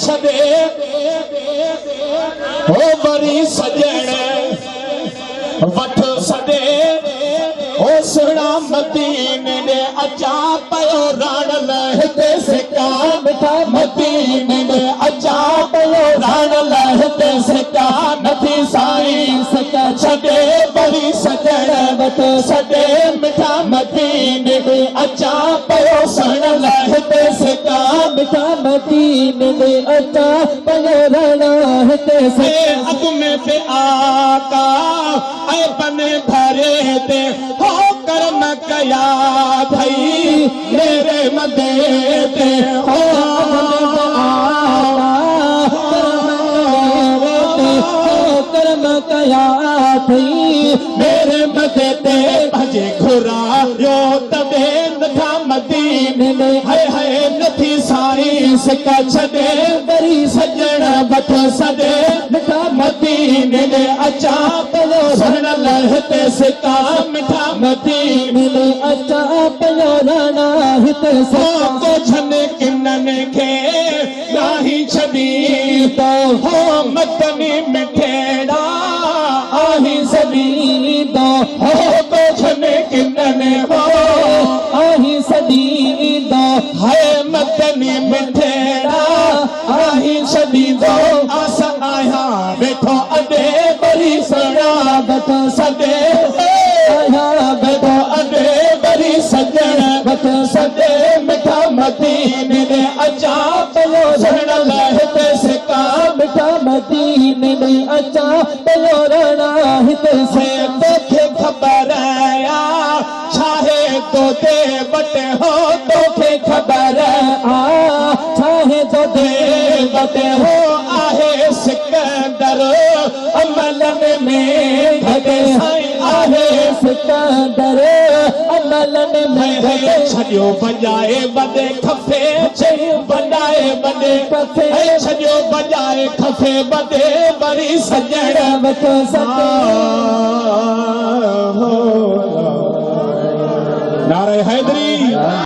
छदे ओ बरी सजण वठ सदे ओ सुना मदीने दे अचा पयो राण लहते सिका मिठा मदीने दे अचा पयो राण लहते सिका नथी साईं सका छदे बरी सजण वठ सदे मिठा मदीने दे अचा पयो सण लहते सिका मिठा मदीने दे अचा पयो राण लहते सिका अग में पे आका ऐ बने भरे दे हो कर्म कया भई मेरे मदे दे हो कर्म कया भई मेरे मदे दे भजे घुरा यो तबे नथा मदीने में हाय हाय नथी साईं सिका छदे बरी सजण वठ सदे मिठा मदीने में अचा पयो सण लहते सिका मिठा मदीने में अचा पयो राणा हिते सिका को छने किनने के नाही छदी तो हो मदनी मिठेड़ा आही सदी तो हो को छने किनने हो आही सदी दो हाय मदनी मिठेड़ा आही सदी दो आस आया बैठो अडे बरी सड़ा बैठो सदे आया बैठो अडे बरी सजण बैठ सदे मिठा मदीने दे अचा पयो सण लहते सिका मिठा मदीने दे अचा पयो राणा हिते से तोखे खबर आया चाहे तो दे बटे हो तोखे खबर आ चाहे तो दे बटे हो आहे सिकंदर अमलन में भगे आहे सिकंदर अमलन में भगे छड़ियो बजाए बदे खफे छड़ियो बजाए बदे खफे छड़ियो बजाए खफे बदे बरी सजण वठ सदे नारे हैदरी।